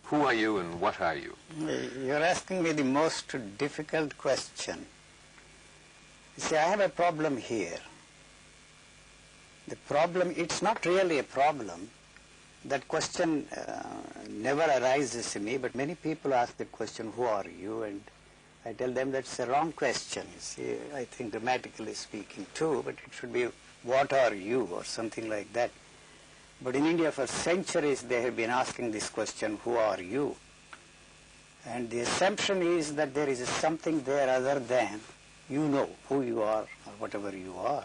Who are you and what are you? You're asking me the most difficult question. You see, I have a problem here. The problem, it's not really a problem. That question never arises in me, but many people ask the question, who are you? And I tell them that's a wrong question. You see, I think grammatically speaking too, but it should be, what are you, or something like that. But in India for centuries they have been asking this question, who are you? And the assumption is that there is something there other than you know who you are or whatever you are.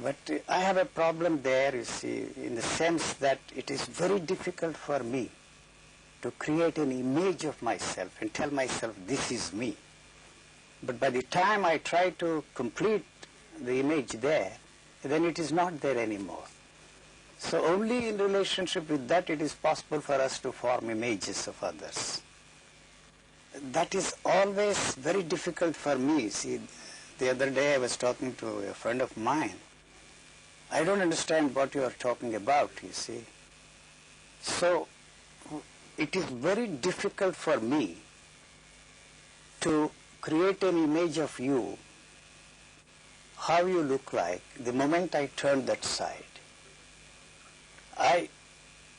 But I have a problem there, you see, in the sense that it is very difficult for me to create an image of myself and tell myself this is me. But by the time I try to complete the image there, then it is not there anymore. So only in relationship with that it is possible for us to form images of others. That is always very difficult for me. See, the other day I was talking to a friend of mine. I don't understand what you are talking about, you see. So it is very difficult for me to create an image of you, how you look like, the moment I turn that side. I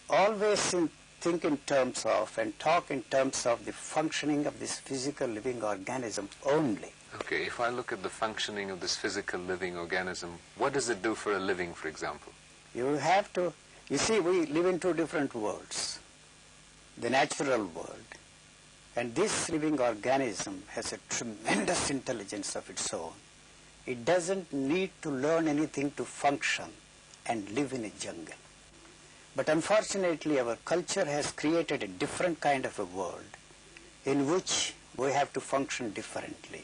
always think in terms of and talk in terms of the functioning of this physical living organism only. Okay, if I look at the functioning of this physical living organism, what does it do for a living, for example? You have to, you see, we live in two different worlds. The natural world, and this living organism has a tremendous intelligence of its own. It doesn't need to learn anything to function and live in a jungle. But unfortunately, our culture has created a different kind of a world in which we have to function differently.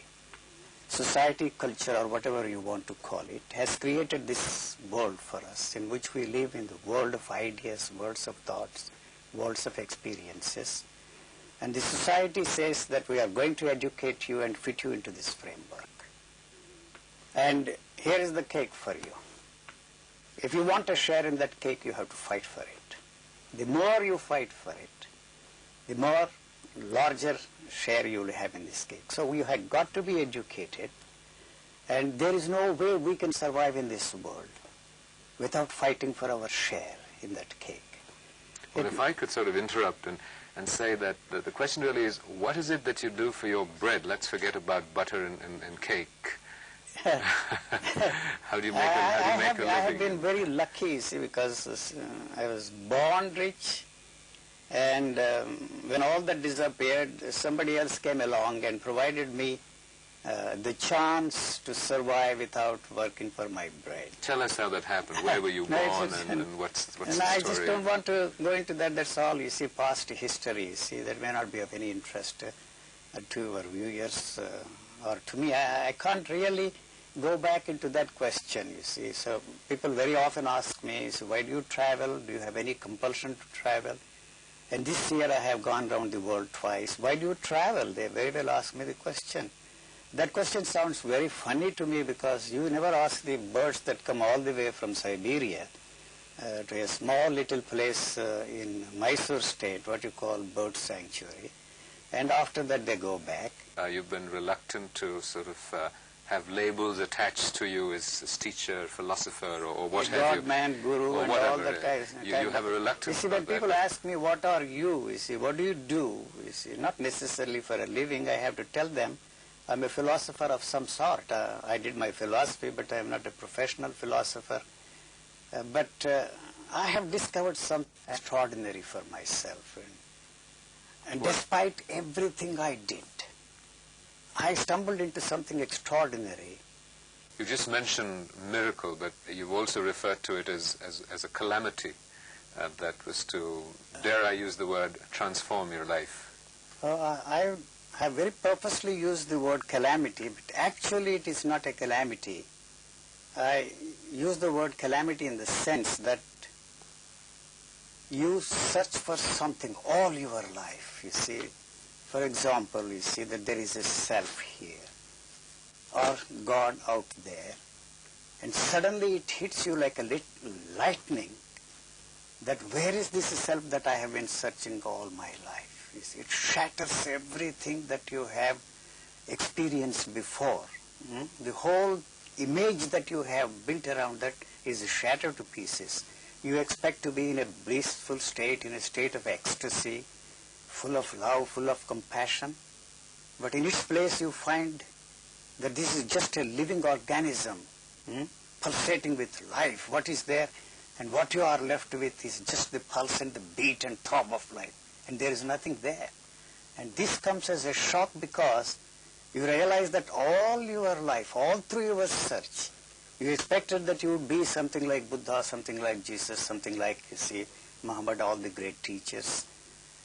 Society, culture, or whatever you want to call it, has created this world for us in which we live in the world of ideas, worlds of thoughts, worlds of experiences. And the society says that we are going to educate you and fit you into this framework. And here is the cake for you. If you want a share in that cake, you have to fight for it. The more you fight for it, the more larger share you will have in this cake. So we have got to be educated, and there is no way we can survive in this world without fighting for our share in that cake. Well, if I could sort of interrupt and say that the question really is, what is it that you do for your bread? Let's forget about butter and cake. How do you make a living? I have been very lucky, see, because I was born rich, and when all that disappeared, somebody else came along and provided me the chance to survive without working for my bread. Tell us how that happened. Where were you born, and what's the story? I just don't want to go into that. That's all. You see, past history, you see, that may not be of any interest to our viewers or to me. I can't really go back into that question, you see. So people very often ask me, so why do you travel? Do you have any compulsion to travel? And this year I have gone around the world twice. Why do you travel? They very well ask me the question. That question sounds very funny to me because you never ask the birds that come all the way from Siberia to a small little place in Mysore state, what you call bird sanctuary, and after that they go back. You've been reluctant to sort of have labels attached to you as teacher, philosopher, or what have you. God, man, guru, and all that kind of you have a reluctance. You see, when people ask me, what are you? You see, what do you do? You see, not necessarily for a living. I have to tell them, I'm a philosopher of some sort. I did my philosophy, but I am not a professional philosopher. But I have discovered something extraordinary for myself. And despite everything I did, I stumbled into something extraordinary. You just mentioned miracle, but you've also referred to it as a calamity that was to, dare I use the word, transform your life. I have very purposely used the word calamity, but actually it is not a calamity. I use the word calamity in the sense that you search for something all your life, you see. For example, you see that there is a self here, or God out there, and suddenly it hits you like a lightning that where is this self that I have been searching all my life? You see, it shatters everything that you have experienced before. The whole image that you have built around that is shattered to pieces. You expect to be in a blissful state, in a state of ecstasy, full of love, full of compassion. But in its place you find that this is just a living organism, pulsating with life. What is there? And what you are left with is just the pulse and the beat and throb of life. And there is nothing there. And this comes as a shock because you realize that all your life, all through your search, you expected that you would be something like Buddha, something like Jesus, something like, you see, Muhammad, all the great teachers.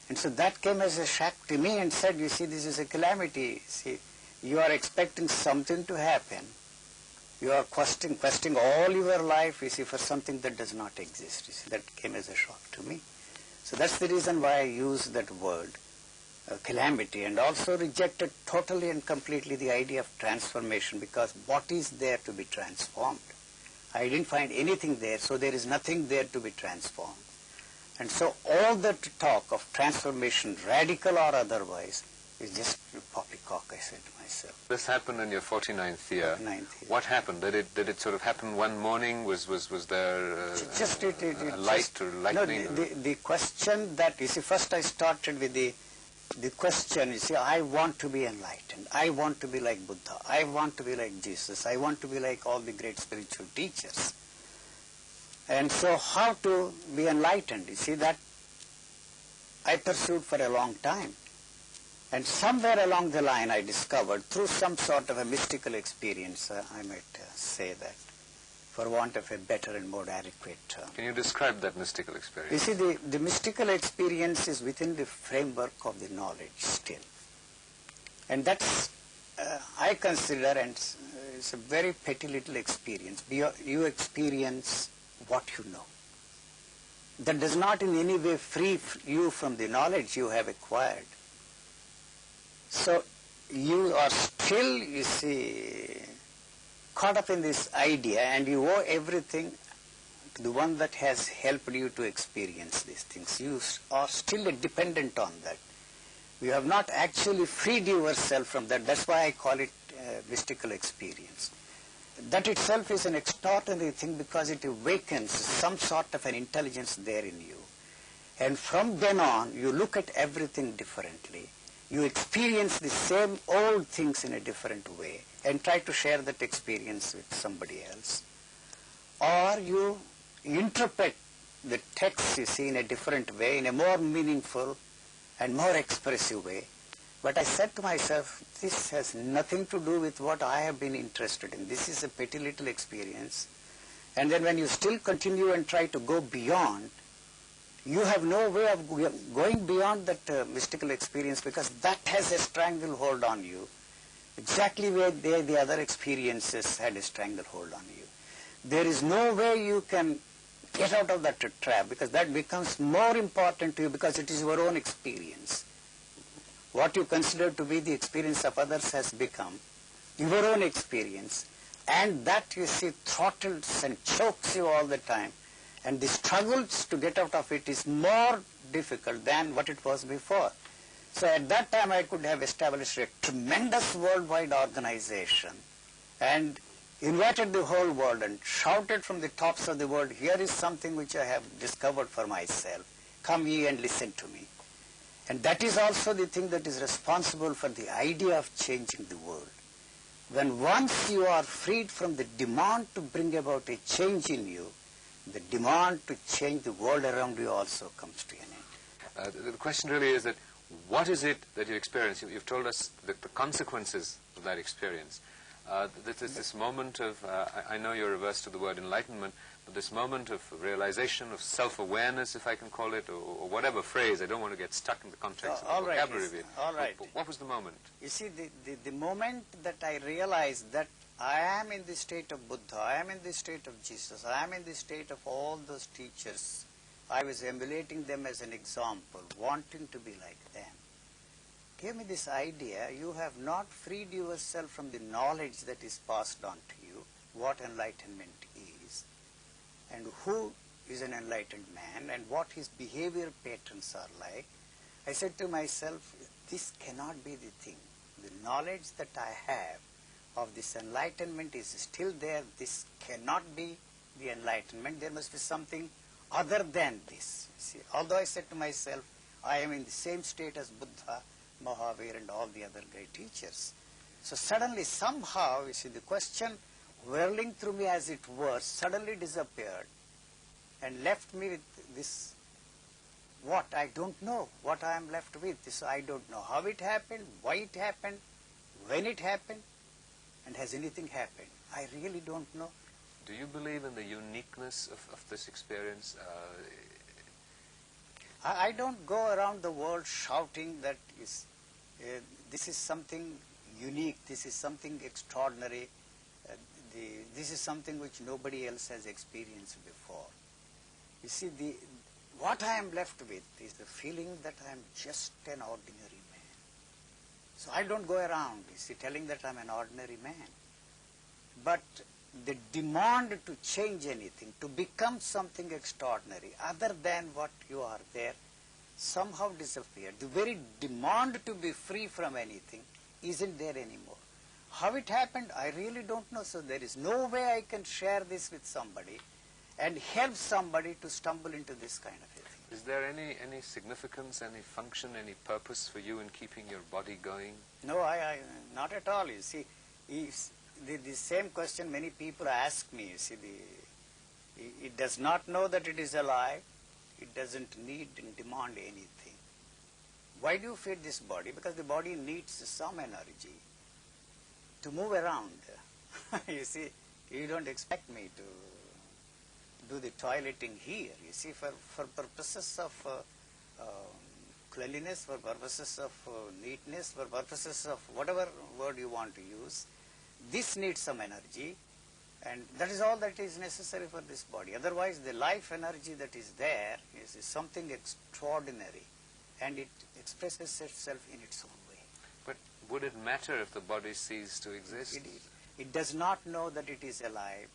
And so that came as a shock to me and said, you see, this is a calamity. See, you are expecting something to happen. You are questing all your life, you see, for something that does not exist. You see, that came as a shock to me. So that's the reason why I use that word, calamity, and also rejected totally and completely the idea of transformation, because what is there to be transformed? I didn't find anything there, so there is nothing there to be transformed. And so all that talk of transformation, radical or otherwise, is just poppycock, I said to myself. This happened in your 49th year. 49th year. What happened? Did it sort of happen one morning? Was there a light or lightning? No, the question that, you see, first I started with the question, you see, I want to be enlightened. I want to be like Buddha. I want to be like Jesus. I want to be like all the great spiritual teachers. And so how to be enlightened? You see, that I pursued for a long time. And somewhere along the line I discovered, through some sort of a mystical experience, I might say that, for want of a better and more adequate term. Can you describe that mystical experience? You see, the mystical experience is within the framework of the knowledge still. And that's, I consider, and it's a very petty little experience. You experience what you know. That does not in any way free you from the knowledge you have acquired. So you are still, you see, caught up in this idea, and you owe everything to the one that has helped you to experience these things. You are still dependent on that. You have not actually freed yourself from that. That's why I call it mystical experience. That itself is an extraordinary thing because it awakens some sort of an intelligence there in you. And from then on, you look at everything differently. You experience the same old things in a different way and try to share that experience with somebody else. Or you interpret the text, you see, in a different way, in a more meaningful and more expressive way. But I said to myself, this has nothing to do with what I have been interested in. This is a petty little experience. And then when you still continue and try to go beyond, you have no way of going beyond that mystical experience, because that has a stranglehold on you, exactly where the other experiences had a stranglehold on you. There is no way you can get out of that trap, because that becomes more important to you because it is your own experience. What you consider to be the experience of others has become your own experience, and that, you see, throttles and chokes you all the time. And the struggles to get out of it is more difficult than what it was before. So at that time I could have established a tremendous worldwide organization and invited the whole world and shouted from the tops of the world, here is something which I have discovered for myself. Come ye and listen to me. And that is also the thing that is responsible for the idea of changing the world. When once you are freed from the demand to bring about a change in you, the demand to change the world around you also comes to an end. The question really is that what is it that you experience? You've told us the consequences of that experience. This moment of, I know you're averse to the word enlightenment, but this moment of realization, of self-awareness, if I can call it, or whatever phrase, I don't want to get stuck in the context of the vocabulary of it. All right. But what was the moment? You see, the moment that I realized that I am in the state of Buddha, I am in the state of Jesus, I am in the state of all those teachers, I was emulating them as an example, wanting to be like them. Gave me this idea, you have not freed yourself from the knowledge that is passed on to you, what enlightenment is, and who is an enlightened man, and what his behavior patterns are like. I said to myself, this cannot be the thing. The knowledge that I have of this enlightenment is still there. This cannot be the enlightenment. There must be something other than this. See, although I said to myself, I am in the same state as Buddha, Mahavir, and all the other great teachers. So suddenly, somehow, you see, the question whirling through me as it were, suddenly disappeared and left me with this, what I don't know, what I am left with. This I don't know how it happened, why it happened, when it happened, and has anything happened. I really don't know. Do you believe in the uniqueness of this experience? I don't go around the world shouting that this is something unique, this is something extraordinary, this is something which nobody else has experienced before. You see, what I am left with is the feeling that I am just an ordinary man. So I don't go around, you see, telling that I am an ordinary man. But the demand to change anything, to become something extraordinary other than what you are there, somehow disappeared. The very demand to be free from anything isn't there anymore. How it happened, I really don't know. So there is no way I can share this with somebody and help somebody to stumble into this kind of a thing. Is there any significance, any function, any purpose for you in keeping your body going? No, I not at all. You see, the same question many people ask me. You see, it does not know that it is alive. It doesn't need and demand anything. Why do you feed this body? Because the body needs some energy to move around. You see, you don't expect me to do the toileting here. You see, for purposes of cleanliness, for purposes of neatness, for purposes of whatever word you want to use, this needs some energy, and that is all that is necessary for this body. Otherwise, the life energy that is there is something extraordinary, and it expresses itself in its own way. But would it matter if the body ceased to exist? It does not know that it is alive,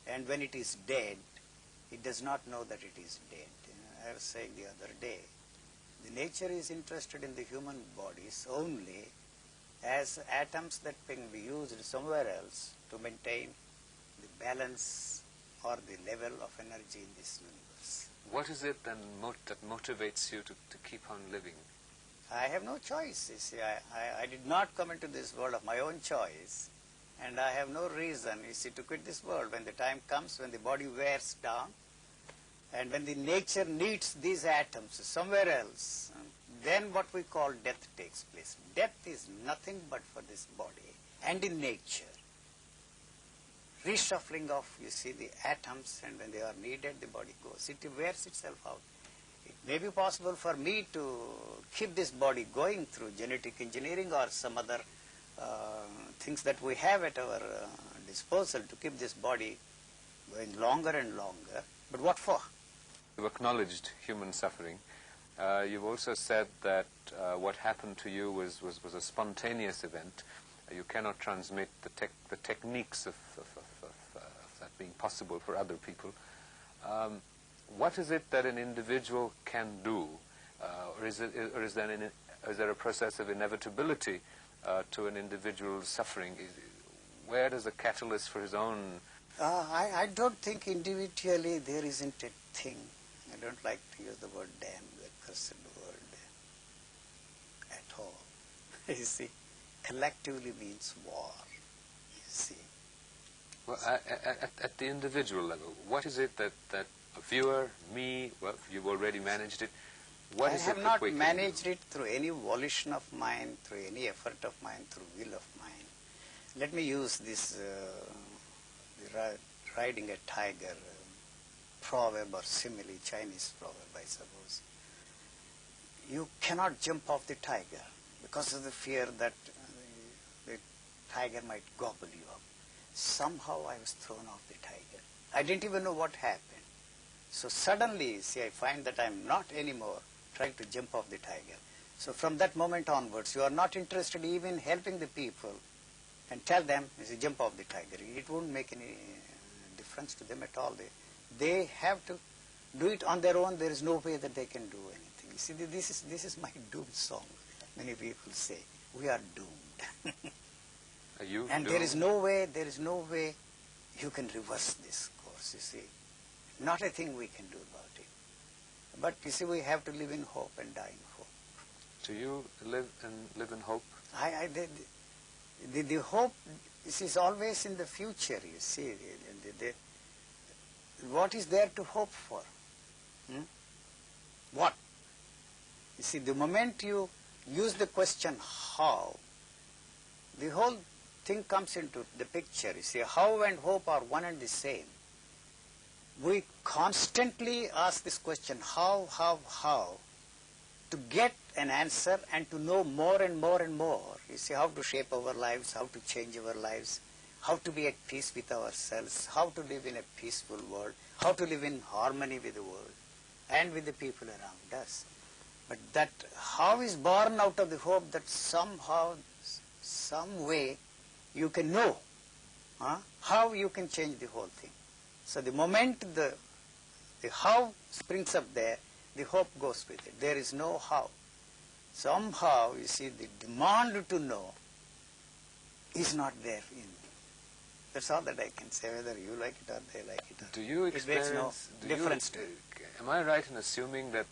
and when it is dead, it does not know that it is dead. I was saying the other day, the nature is interested in the human bodies only as atoms that can be used somewhere else to maintain the balance or the level of energy in this universe. What is it then that motivates you to keep on living? I have no choice. You see, I did not come into this world of my own choice, and I have no reason, you see, to quit this world. When the time comes, when the body wears down, and when the nature needs these atoms somewhere else, then what we call death takes place. Death is nothing but for this body and in nature. Reshuffling of, you see, the atoms, and when they are needed, the body goes. It wears itself out. It may be possible for me to keep this body going through genetic engineering or some other things that we have at our disposal to keep this body going longer and longer. But what for? You acknowledged human suffering. You've also said that what happened to you was a spontaneous event. You cannot transmit the techniques of that being possible for other people. What is it that an individual can do? Or is there a process of inevitability to an individual's suffering? Where does the catalyst for his own... I don't think individually there isn't a thing. I don't like to use the word damn, the cursed word, at all. You see, collectively means war, you see. Well, at the individual level, what is it that a viewer, me, well, you've already managed it, what is it that we can do? I have not managed it through any volition of mine, through any effort of mine, through will of mine. Let me use this riding a tiger proverb or simile, Chinese proverb, I suppose. You cannot jump off the tiger because of the fear that the tiger might gobble you up. Somehow I was thrown off the tiger. I didn't even know what happened. So suddenly, see, I find that I'm not anymore trying to jump off the tiger. So from that moment onwards, you are not interested even in helping the people and tell them, jump off the tiger. It won't make any difference to them at all. They have to do it on their own. There is no way that they can do anything. You see, this is my doom song. Many people say, we are doomed. Are you and doomed? there is no way you can reverse this course, you see. Not a thing we can do about it. But you see, we have to live in hope and die in hope. Do you live in hope? The hope is always in the future, you see. What is there to hope for? What? You see, the moment you use the question how, the whole thing comes into the picture. You see, how and hope are one and the same. We constantly ask this question, how, to get an answer and to know more and more and more. You see, how to shape our lives, how to change our lives, how to be at peace with ourselves, how to live in a peaceful world, how to live in harmony with the world and with the people around us. But that how is born out of the hope that somehow, some way, you can know how you can change the whole thing. So the moment the how springs up there, the hope goes with it. There is no how. Somehow, you see, the demand to know is not there in me. That's all that I can say, whether you like it or they like it. Do you experience... It makes no difference to it. Am I right in assuming that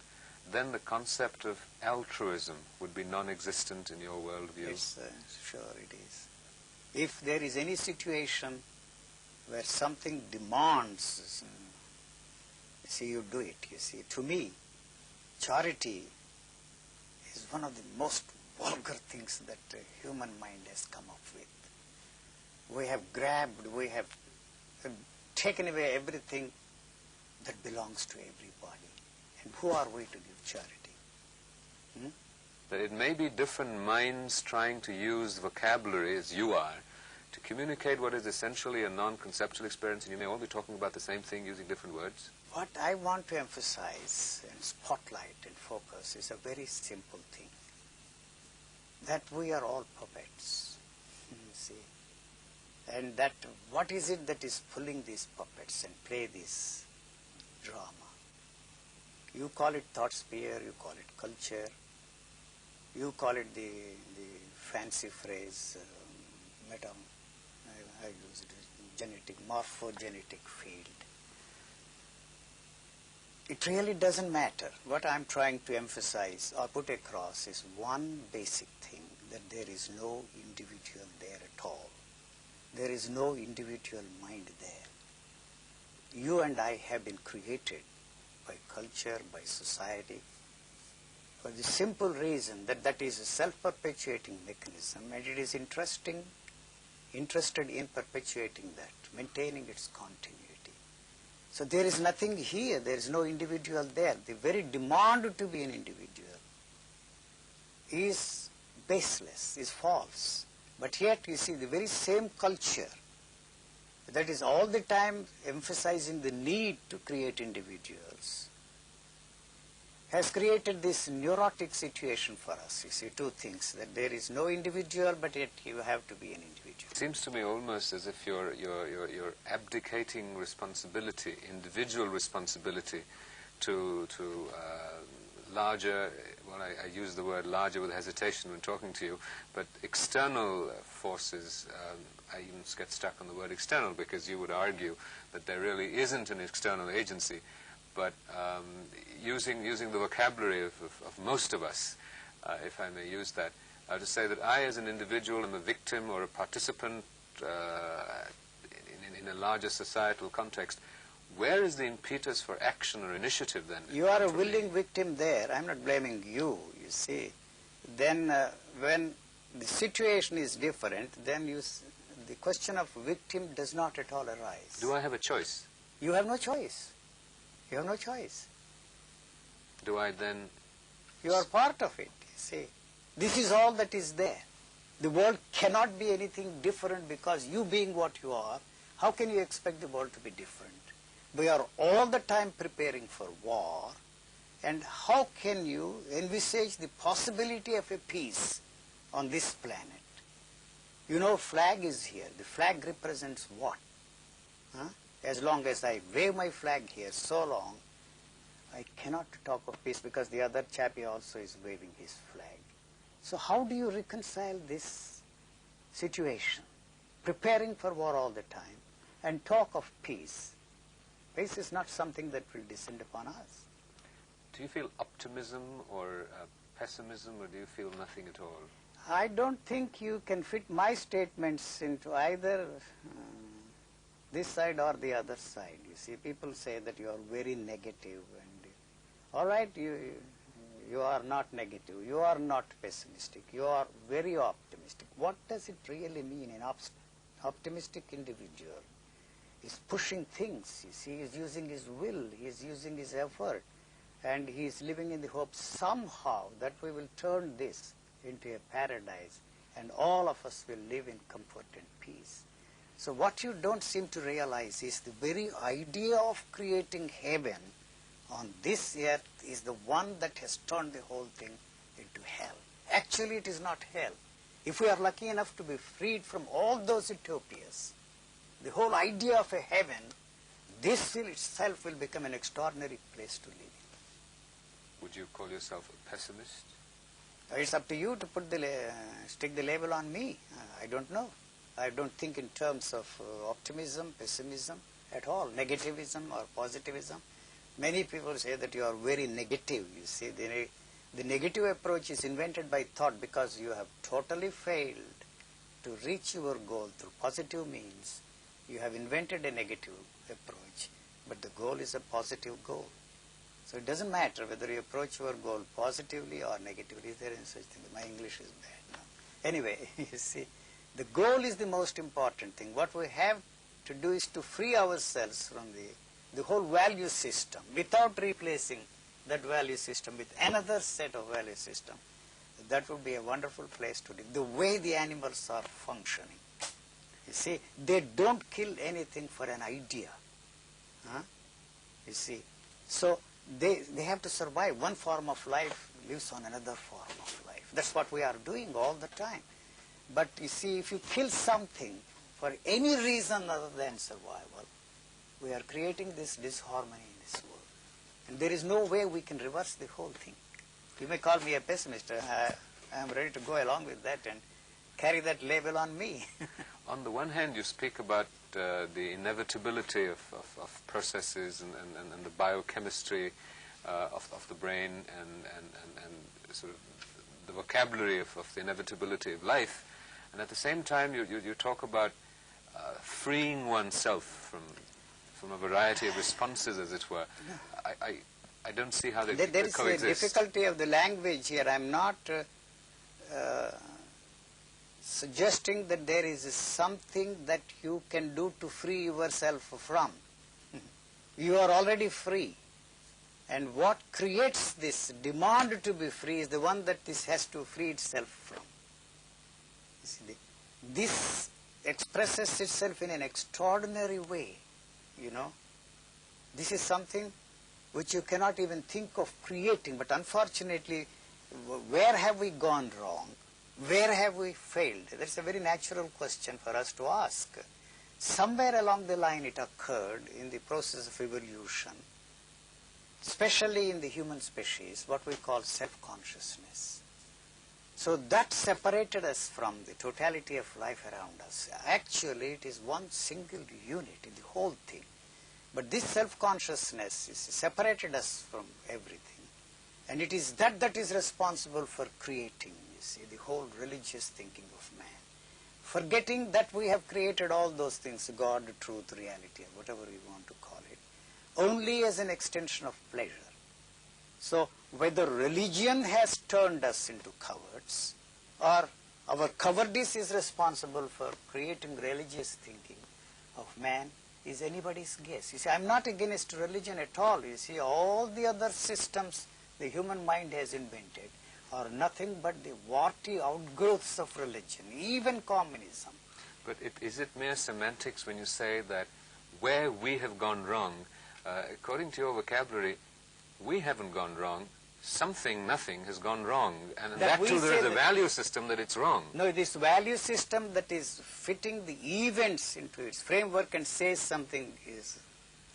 then the concept of altruism would be non-existent in your worldview? Yes, sure it is. If there is any situation where something demands, you see, you do it. You see, to me, charity is one of the most vulgar things that the human mind has come up with. We have grabbed, we have taken away everything that belongs to everybody. And who are we to give charity? That it may be different minds trying to use vocabulary, as you are, to communicate what is essentially a non-conceptual experience, and you may all be talking about the same thing using different words. What I want to emphasize and spotlight and focus is a very simple thing, that we are all puppets, you see, and that what is it that is pulling these puppets and play this drama? You call it thought sphere, you call it culture, you call it the fancy phrase, I use it, morphogenetic field. It really doesn't matter. What I'm trying to emphasize or put across is one basic thing, that there is no individual there at all. There is no individual mind there. You and I have been created by culture, by society, for the simple reason that that is a self-perpetuating mechanism, and it is interested in perpetuating that, maintaining its continuity. So there is nothing here, there is no individual there. The very demand to be an individual is baseless, is false. But yet, you see, the very same culture that is all the time emphasizing the need to create individuals has created this neurotic situation for us. You see, two things, that there is no individual, but yet you have to be an individual. It seems to me almost as if you're abdicating responsibility, individual responsibility, to larger, well, I use the word larger with hesitation when talking to you, but external forces. I even get stuck on the word external because you would argue that there really isn't an external agency. But using the vocabulary of most of us, if I may use that, to say that I as an individual am a victim or a participant in a larger societal context, where is the impetus for action or initiative then? You are a willing victim there. I'm not blaming you, you see. Then when the situation is different, then the question of victim does not at all arise. Do I have a choice? You have no choice. You have no choice. Do I then... You are part of it, you see. This is all that is there. The world cannot be anything different because you being what you are, how can you expect the world to be different? We are all the time preparing for war, and how can you envisage the possibility of a peace on this planet? You know, flag is here. The flag represents what? Huh? As long as I wave my flag here so long, I cannot talk of peace because the other chappie also is waving his flag. So how do you reconcile this situation? Preparing for war all the time and talk of peace. Peace is not something that will descend upon us. Do you feel optimism or pessimism, or do you feel nothing at all? I don't think you can fit my statements into either this side or the other side. You see, people say that you are very negative, and all right, you are not negative, you are not pessimistic, you are very optimistic. What does it really mean? An optimistic individual is pushing things, you see, he is using his will, he is using his effort, and he is living in the hope somehow that we will turn this into a paradise and all of us will live in comfort and peace. So what you don't seem to realize is the very idea of creating heaven on this earth is the one that has turned the whole thing into hell. Actually, it is not hell. If we are lucky enough to be freed from all those utopias, the whole idea of a heaven, this itself will become an extraordinary place to live in. Would you call yourself a pessimist? It's up to you to put stick the label on me. I don't know. I don't think in terms of optimism, pessimism at all, negativism or positivism. Many people say that you are very negative. You see, the negative approach is invented by thought because you have totally failed to reach your goal through positive means. You have invented a negative approach, but the goal is a positive goal. So it doesn't matter whether you approach your goal positively or negatively. Is there any such thing? My English is bad now. Anyway, you see, the goal is the most important thing. What we have to do is to free ourselves from the whole value system without replacing that value system with another set of value system. That would be a wonderful place to live. The way the animals are functioning. You see, they don't kill anything for an idea. You see, so they have to survive. One form of life lives on another form of life. That's what we are doing all the time. But you see, if you kill something for any reason other than survival, we are creating this disharmony in this world. And there is no way we can reverse the whole thing. You may call me a pessimist. I am ready to go along with that and carry that label on me. On the one hand, you speak about the inevitability of processes and the biochemistry of the brain and sort of the vocabulary of the inevitability of life. And at the same time, you talk about freeing oneself from a variety of responses, as it were. I don't see how they coexist. There is a difficulty of the language here. I'm not suggesting that there is something that you can do to free yourself from. You are already free. And what creates this demand to be free is the one that this has to free itself from. You see, this expresses itself in an extraordinary way, you know. This is something which you cannot even think of creating, but unfortunately, where have we gone wrong? Where have we failed? That's a very natural question for us to ask. Somewhere along the line it occurred in the process of evolution, especially in the human species, what we call self-consciousness. So that separated us from the totality of life around us. Actually, it is one single unit in the whole thing. But this self-consciousness separated us from everything. And it is that is responsible for creating, you see, the whole religious thinking of man. Forgetting that we have created all those things, God, truth, reality, or whatever we want to call it, only as an extension of pleasure. So whether religion has turned us into cowards or our cowardice is responsible for creating religious thinking of man is anybody's guess. You see, I'm not against religion at all. You see, all the other systems the human mind has invented are nothing but the warty outgrowths of religion, even communism. But is it mere semantics when you say that where we have gone wrong, according to your vocabulary, we haven't gone wrong, nothing has gone wrong, and that too there is a value system that it's wrong. No, this value system that is fitting the events into its framework and says something is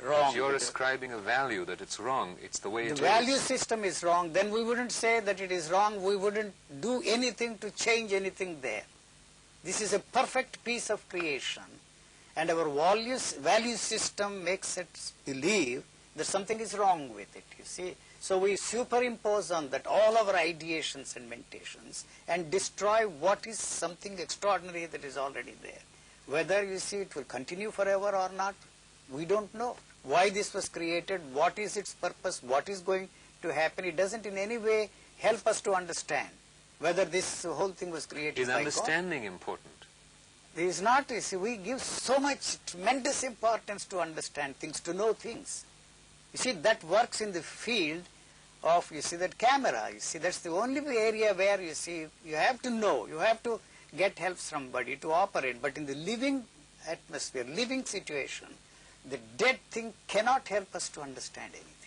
wrong. But you're ascribing a value that it's wrong, it's the way it is. The value system is wrong, then we wouldn't say that it is wrong, we wouldn't do anything to change anything there. This is a perfect piece of creation, and our value system makes it believe that something is wrong with it, you see. So we superimpose on that all our ideations and mentations and destroy what is something extraordinary that is already there. Whether, you see, it will continue forever or not, we don't know. Why this was created, what is its purpose, what is going to happen, it doesn't in any way help us to understand whether this whole thing was created Is by God. understanding important? It is not, you see, we give so much tremendous importance to understand things, to know things. You see, that works in the field of, you see, that camera. You see, that's the only area where, you see, you have to know, you have to get help from somebody to operate. But in the living atmosphere, living situation, the dead thing cannot help us to understand anything.